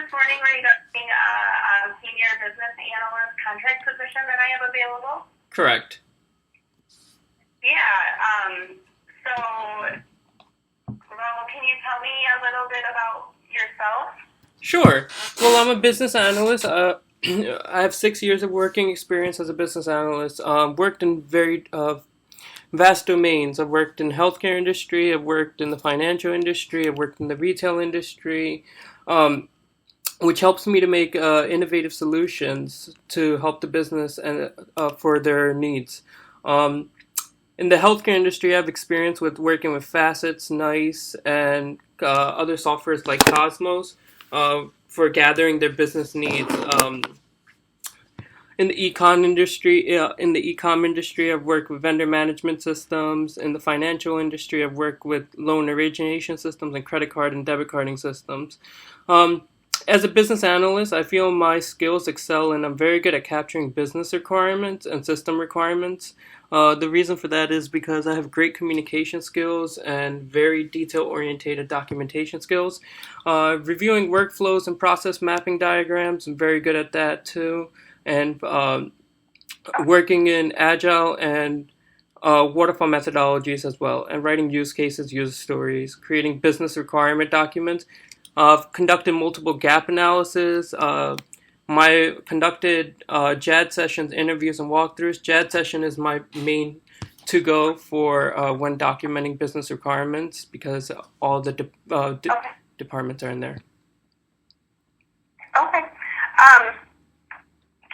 this morning regarding a senior business analyst contract position that I have available. Correct. Yeah. So, well, can you tell me a little bit about yourself? Sure. Well, I'm a business analyst. I have 6 years of working experience as a business analyst. Worked in very vast domains. I've worked in healthcare industry. I've worked in the financial industry. I've worked in the retail industry, which helps me to make innovative solutions to help the business and for their needs. In the healthcare industry, I have experience with working with Facets, NICE, and other softwares like Cosmos for gathering their business needs. In the e-com industry, I've worked with vendor management systems. In the financial industry, I've worked with loan origination systems and credit card and debit carding systems. As a business analyst, I feel my skills excel and I'm very good at capturing business requirements and system requirements. The reason for that is because I have great communication skills and very detail-oriented documentation skills. Reviewing workflows and process mapping diagrams, I'm very good at that too. And working in Agile and waterfall methodologies as well, and writing use cases, user stories, creating business requirement documents. I've conducted multiple gap analysis. Conducted JAD sessions, interviews, and walkthroughs. JAD session is my main to-go for when documenting business requirements because all the departments are in there. Okay.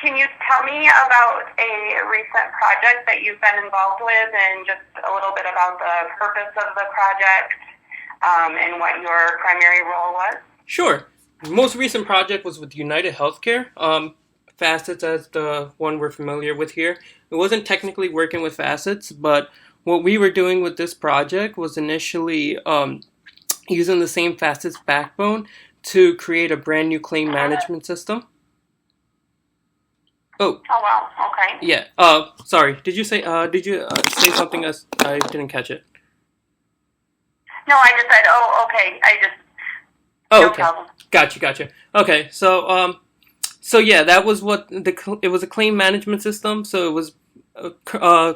Can you tell me about a recent project that you've been involved with and just a little bit about the purpose of the project and what your primary role was? Sure. The most recent project was with United Healthcare. Facets as the one we're familiar with here. It wasn't technically working with Facets, but what we were doing with this project was initially using the same Facets backbone to create a brand new claim management system. Oh wow, okay. Yeah. Sorry. Did you say say something else? I didn't catch it. No, I just said, oh, okay. Oh, no okay. problem. Gotcha. Okay. So yeah, that was what it was, a claim management system. So it was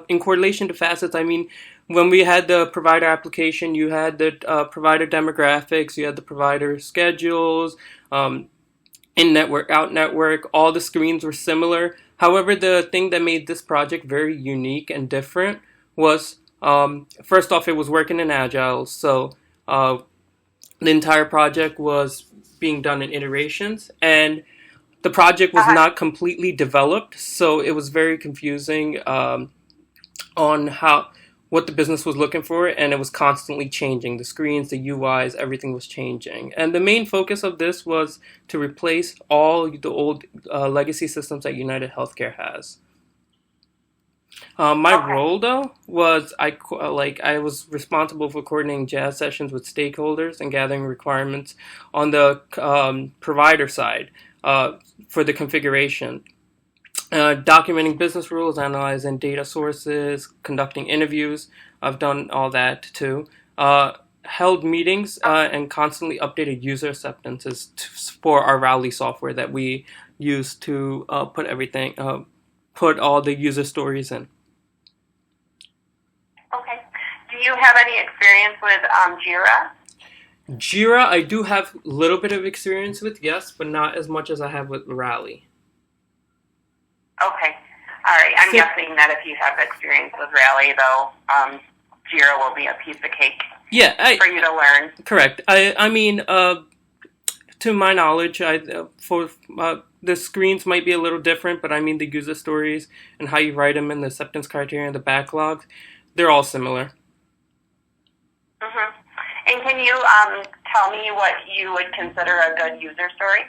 in correlation to Facets. I mean, when we had the provider application, you had the provider demographics, you had the provider schedules, in-network, out-network, all the screens were similar. However, the thing that made this project very unique and different was, first off, it was working in Agile. So the entire project was being done in iterations, and the project was not completely developed, so it was very confusing on what the business was looking for, and it was constantly changing. The screens, the UIs, everything was changing. And the main focus of this was to replace all the old legacy systems that United Healthcare has. My role, though, was I was responsible for coordinating JAD sessions with stakeholders and gathering requirements on the provider side for the configuration. Documenting business rules, analyzing data sources, conducting interviews. I've done all that too. Held meetings and constantly updated user acceptances for our Rally software that we use to put all the user stories in. Okay. Do you have any experience with Jira? Jira, I do have a little bit of experience with, yes, but not as much as I have with Rally. Okay. All right. I'm guessing that if you have experience with Rally, though, Jira will be a piece of cake for you to learn. Correct. I mean, to my knowledge, the screens might be a little different, but I mean the user stories and how you write them and the acceptance criteria and the backlog, they're all similar. Mm-hmm. And can you tell me what you would consider a good user story?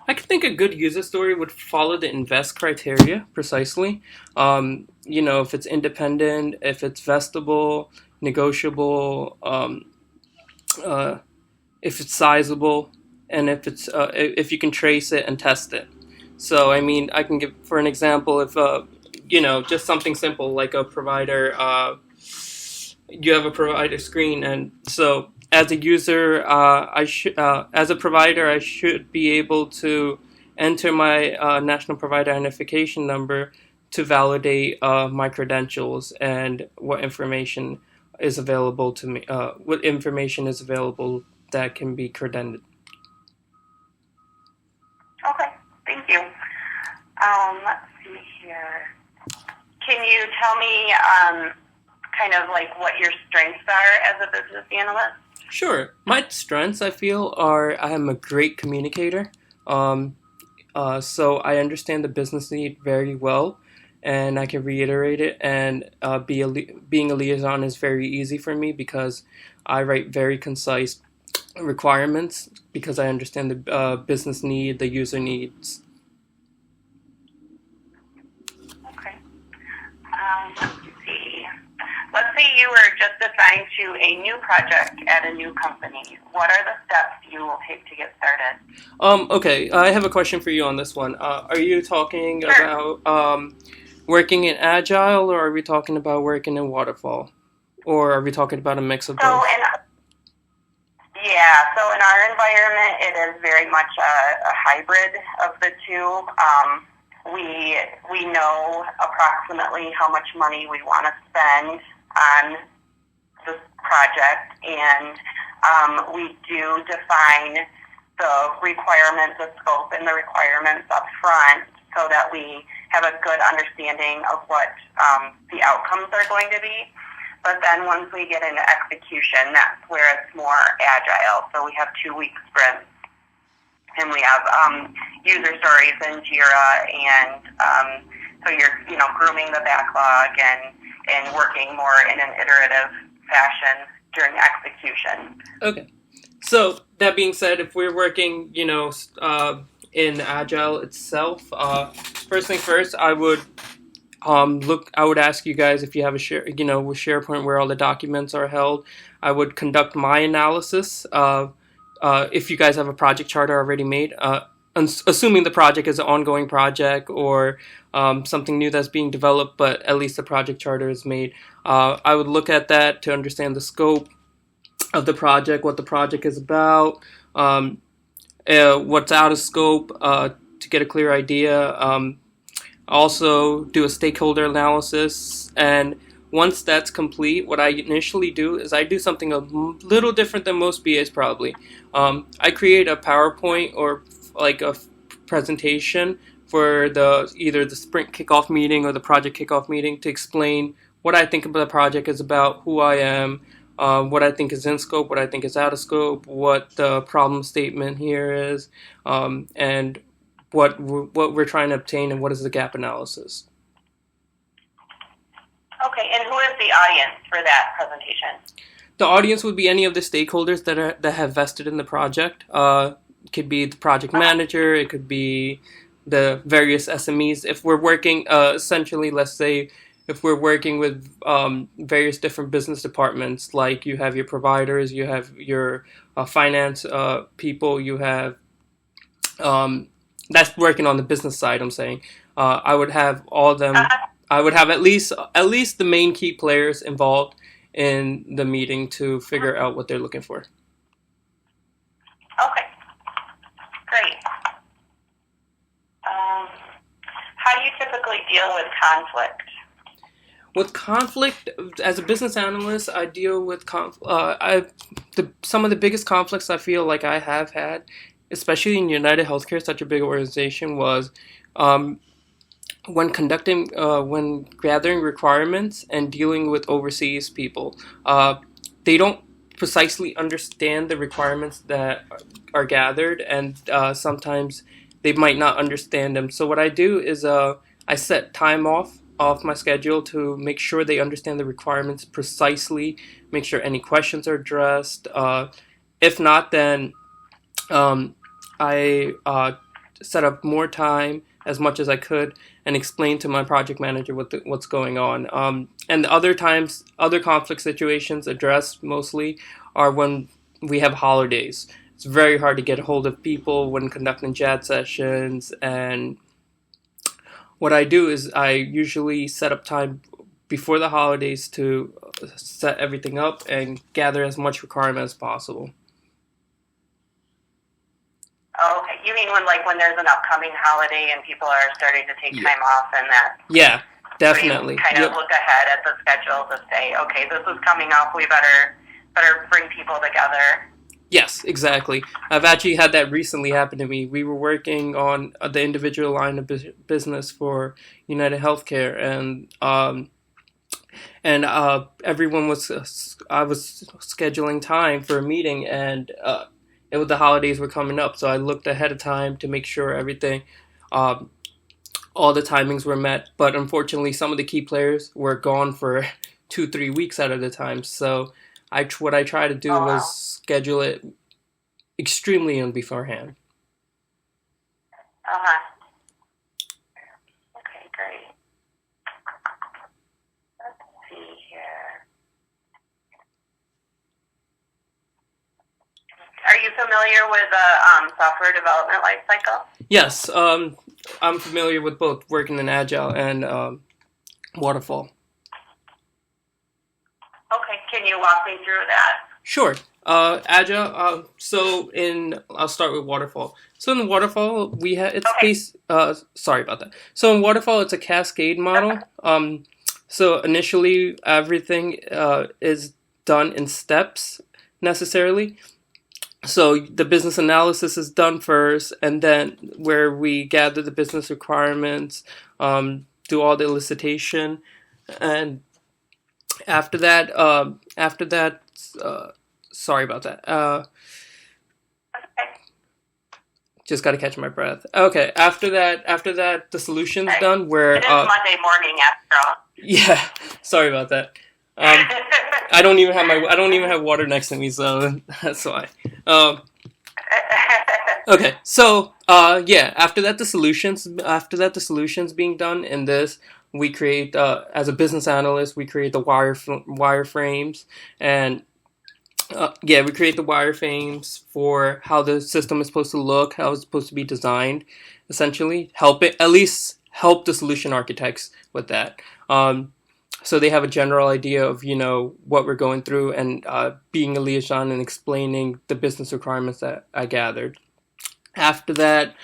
I think a good user story would follow the INVEST criteria precisely. If it's independent, if it's vestable, negotiable, if it's sizable, and if you can trace it and test it. So, I mean, I can give, for an example, if just something simple like a provider. You have a provider screen, and so as a user, as a provider, I should be able to enter my national provider identification number to validate my credentials and what information is available to me. What information is available that can be credented. Okay, thank you. Let's see here. Can you tell me kind of like what your strengths are as a business analyst? Sure. My strengths, I feel, are I am a great communicator. So I understand the business need very well, and I can reiterate it. And being a liaison is very easy for me because I write very concise requirements because I understand the business need, the user needs. Okay. Let's see. Let's say you were just assigned to a new project at a new company. What are the steps you will take to get started? Okay, I have a question for you on this one. Are you talking Sure. about working in Agile, or are we talking about working in Waterfall? Or are we talking about a mix of So both? in our environment, it is very much a hybrid of the two. We know approximately how much money we want to spend on this project, and we do define the requirements, the scope, and the requirements up front so that we have a good understanding of what the outcomes are going to be. But then once we get into execution, that's where it's more agile. So we have 2-week sprints, and we have user stories in Jira, and so you're grooming the backlog and working more in an iterative fashion during execution. Okay. So that being said, if we're working, in Agile itself, first thing first, I would I would ask you guys if you have with SharePoint where all the documents are held. I would conduct my analysis. If you guys have a project charter already made, assuming the project is an ongoing project or something new that's being developed, but at least the project charter is made. I would look at that to understand the scope of the project, what the project is about, what's out of scope, to get a clear idea. Also do a stakeholder analysis, and once that's complete, what I initially do is I do something a little different than most BAs probably. I create a PowerPoint or like a presentation for either the sprint kickoff meeting or the project kickoff meeting to explain what I think the project is about, who I am, what I think is in scope, what I think is out of scope, what the problem statement here is, and what we're trying to obtain, and what is the gap analysis. Okay, and who is the audience for that presentation? The audience would be any of the stakeholders that have vested in the project. It could be the project manager, it could be the various SMEs. If we're working, essentially, let's say, if we're working with various different business departments, like you have your providers, you have your finance people, you have that's working on the business side. I'm saying I would have all of them. I would have at least the main key players involved in the meeting to figure out what they're looking for. Okay, great. How do you typically deal with conflict? With conflict, as a business analyst, I deal with some of the biggest conflicts I feel like I have had, especially in United Healthcare, such a big organization, was when gathering requirements and dealing with overseas people. They don't precisely understand the requirements that are gathered, and sometimes they might not understand them. So what I do is I set time off my schedule to make sure they understand the requirements precisely, make sure any questions are addressed. If not, then I set up more time as much as I could and explain to my project manager what's going on. And other times, other conflict situations addressed mostly are when we have holidays. It's very hard to get a hold of people when conducting chat sessions, and what I do is I usually set up time before the holidays to set everything up and gather as much requirement as possible. Oh, okay. You mean when there's an upcoming holiday and people are starting to take time off and that? Yeah, definitely. So you kind of look ahead at the schedule to say, okay, this is coming up. We better bring people together. Yes, exactly. I've actually had that recently happen to me. We were working on the individual line of business for United Healthcare, and everyone was. I was scheduling time for a meeting, and the holidays were coming up, so I looked ahead of time to make sure everything, all the timings were met. But unfortunately, some of the key players were gone for 2-3 weeks out of the time. So what I try to do was schedule it extremely in beforehand. Okay, great. Let's see here. Are you familiar with the software development lifecycle? Yes, I'm familiar with both working in Agile and Waterfall. Okay, can you walk me through that? Sure. Agile. I'll start with Waterfall. So in Waterfall, we have sorry about that. So in Waterfall, it's a cascade model. So initially, everything is done in steps necessarily. So the business analysis is done first, and then where we gather the business requirements, do all the elicitation, and after that, sorry about that. Just got to catch my breath. Okay, after that, the solution's done. Where it is Monday morning after all. Yeah, sorry about that. I don't even have water next to me, so that's why. Okay, so after that the solutions being done in this, we create as a business analyst, we create the wireframes, and we create the wireframes for how the system is supposed to look, how it's supposed to be designed, essentially help the solution architects with that. So they have a general idea of, what we're going through, and being a liaison and explaining the business requirements that I gathered. After that,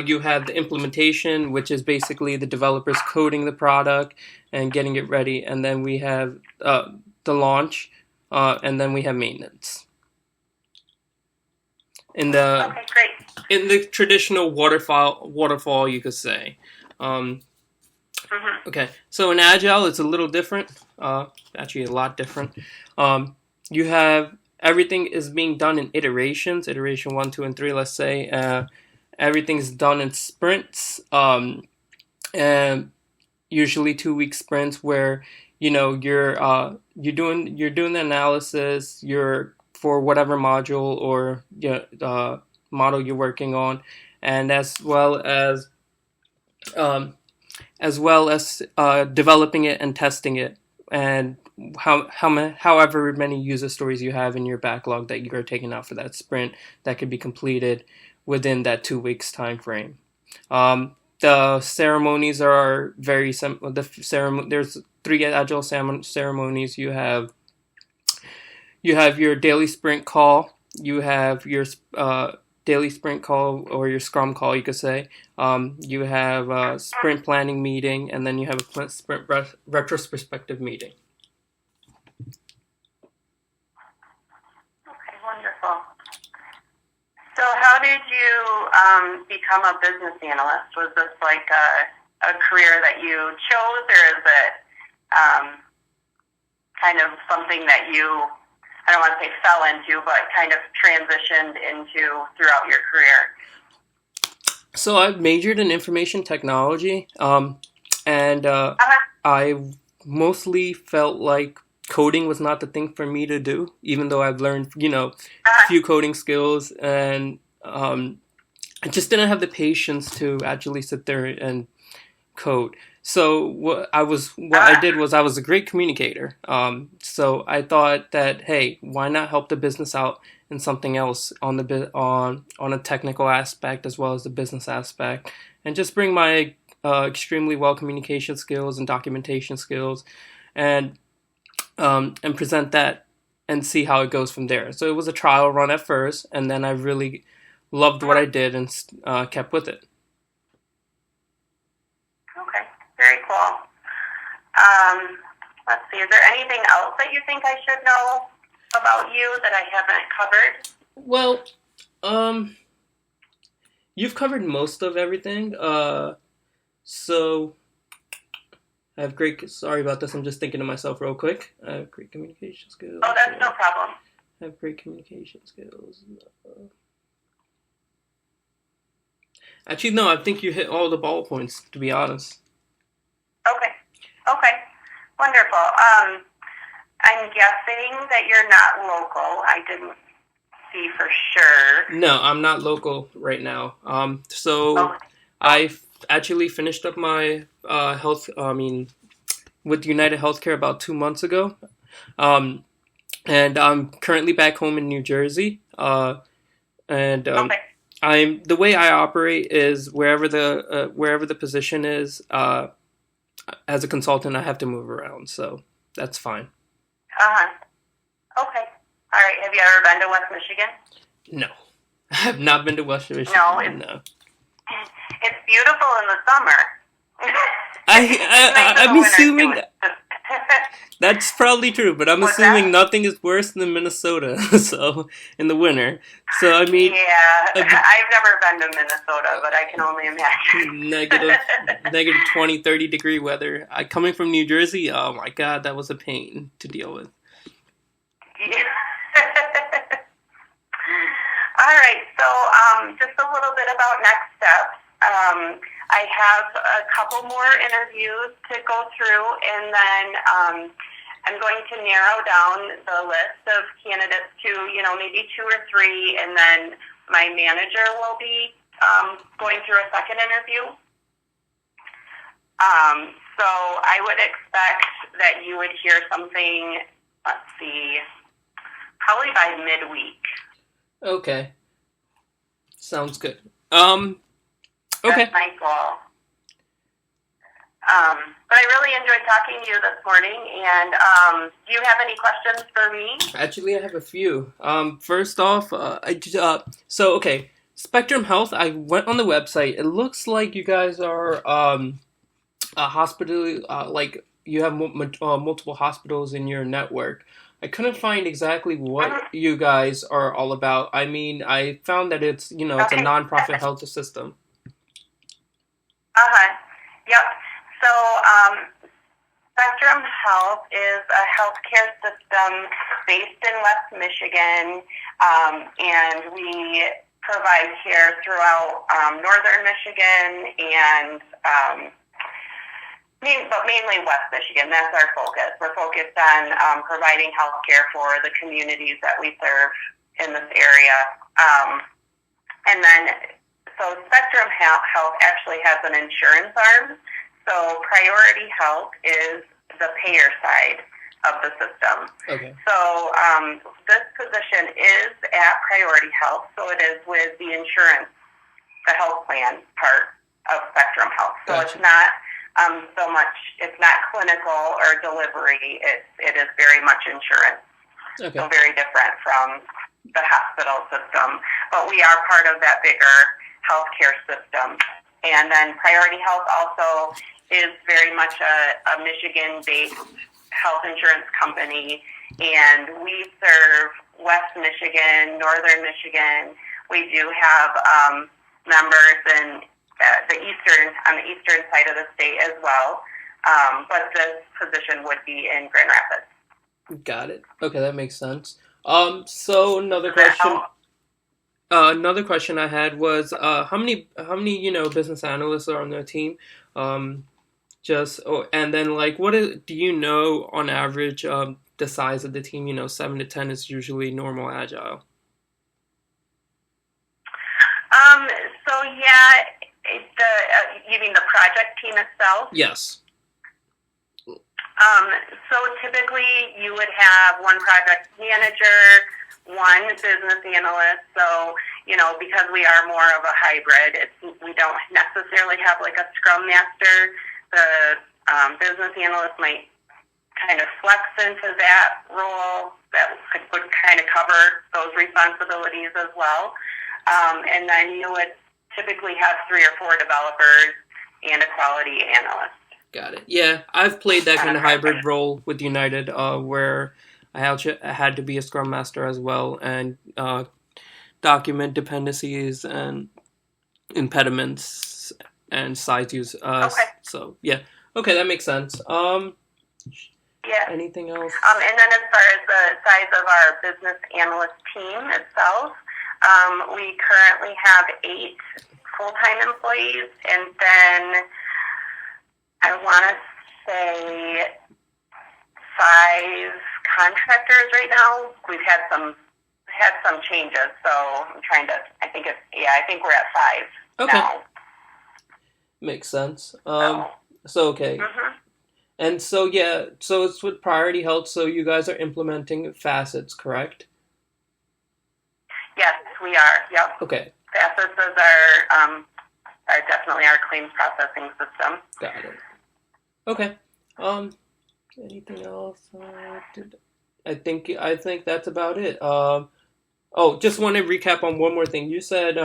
you have the implementation, which is basically the developers coding the product and getting it ready. And then we have the launch, and then we have maintenance. In the traditional waterfall, you could say. Okay, so in Agile, it's a little different, actually a lot different. You have everything is being done in iterations, iteration 1, 2, and 3, let's say. Everything's done in sprints, and usually 2-week sprints where, you're doing the analysis, for whatever module or model you're working on, and as well as developing it and testing it, and however many user stories you have in your backlog that you are taking out for that sprint that could be completed within that 2 weeks time frame. The ceremonies are very simple. There's 3 Agile ceremonies. You have your daily sprint call. You have your daily sprint call, or your Scrum call, you could say. You have a sprint planning meeting, and then you have a sprint retrospective meeting. Okay, wonderful. So how did you become a business analyst? Was this like a career that you chose, or is it kind of something that you, I don't want to say fell into, but kind of transitioned into throughout your career? So I majored in information technology, and I mostly felt like coding was not the thing for me to do, even though I've learned, a few coding skills, and I just didn't have the patience to actually sit there and code. So what I did was I was a great communicator. So I thought that, hey, why not help the business out in something else on a technical aspect as well as the business aspect, and just bring my extremely well communication skills and documentation skills, and present that and see how it goes from there. So it was a trial run at first, and then I really loved what I did and kept with it. Okay, very cool. Let's see, is there anything else that you think I should know about you that I haven't covered? Well, you've covered most of everything. So I have sorry about this, I'm just thinking to myself real quick. I have great communication skills. Oh, that's no problem. I have great communication skills. Actually, no, I think you hit all the ball points, to be honest. Okay, wonderful. I'm guessing that you're not local. I didn't see for sure. No, I'm not local right now. So I actually finished up my with United Healthcare about 2 months ago. And I'm currently back home in New Jersey. And the way I operate is wherever the position is, as a consultant, I have to move around, so that's fine. Okay. All right. Have you ever been to West Michigan? No, I have not been to West Michigan. No. It's beautiful in the summer. I'm assuming that's probably true, but I'm assuming nothing is worse than Minnesota. So in the winter, so I mean, yeah, I've never been to Minnesota, but I can only imagine negative 20, 30 degree weather. Coming from New Jersey, oh my God, that was a pain to deal with. Yeah. All right, so just a little bit about next steps. I have a couple more interviews to go through, and then I'm going to narrow down the list of candidates to, maybe 2 or 3, and then my manager will be going through a second interview. So I would expect that you would hear something, let's see, probably by midweek. Okay. Sounds good. Okay. That's my goal. But I really enjoyed talking to you this morning, and do you have any questions for me? Actually, I have a few. First off, okay, Spectrum Health, I went on the website. It looks like you guys are a hospital, like you have multiple hospitals in your network. I couldn't find exactly what you guys are all about. I mean, I found that it's a nonprofit health system. Yep. So, Spectrum Health is a healthcare system based in West Michigan, and we provide care throughout northern Michigan and but mainly West Michigan. That's our focus. We're focused on providing health care for the communities that we serve in this area. And then, so Spectrum Health actually has an insurance arm. So Priority Health is the payer side of the system. Okay. So this position is at Priority Health, so it is with the insurance, the health plan part of Spectrum Health. So Gotcha. It's not it's not clinical or delivery. It is very much insurance. Okay. So very different from the hospital system. But we are part of that bigger healthcare system. And then Priority Health also is very much a Michigan-based health insurance company, and we serve West Michigan, Northern Michigan. We do have members in on the eastern side of the state as well, but this position would be in Grand Rapids. Got it. Okay, that makes sense. So another question. Another question I had was how many business analysts are on their team? And then do you know on average the size of the team? 7 to 10 is usually normal agile. So yeah. You mean the project team itself? Yes. So typically you would have one project manager, one business analyst. So, because we are more of a hybrid, we don't necessarily have like a scrum master. The business analyst might kind of flex into that role that would kind of cover those responsibilities as well. And then you would typically have 3 or 4 developers and a quality analyst. Got it. Yeah, I've played that kind of hybrid role with United, where I had to be a Scrum Master as well and document dependencies and impediments and size use. Okay. So yeah, okay, that makes sense. Yeah. Anything else? And then as far as the size of our business analyst team itself, we currently have 8 full-time employees, and then I want to say 5 contractors right now. We've had some changes, so I'm trying to. I think we're at 5 now. Makes sense. So Okay. Mm-hmm. And so it's with Priority Health. So you guys are implementing Facets, correct? Yes, we are. Yep. Okay. Facets are definitely our claims processing system. Got it. Okay. Anything else? I think that's about it. Just want to recap on one more thing. You said,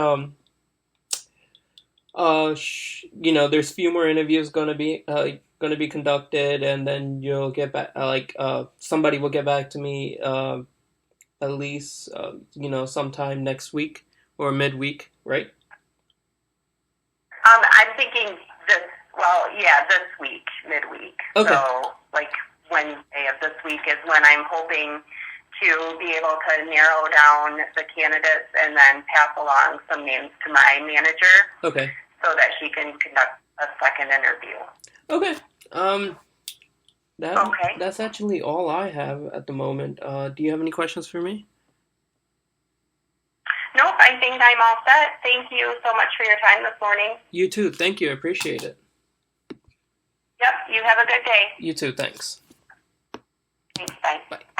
there's few more interviews going to be conducted, and then you'll get back. Somebody will get back to me. At least, sometime next week or midweek, right? I'm thinking this week, midweek. Okay. So, Wednesday of this week is when I'm hoping to be able to narrow down the candidates and then pass along some names to my manager. Okay. So that she can conduct a second interview. Okay. Okay. That's actually all I have at the moment. Do you have any questions for me? Nope, I think I'm all set. Thank you so much for your time this morning. You too. Thank you. I appreciate it. Yep, you have a good day. You too. Thanks. Thanks, bye. Bye.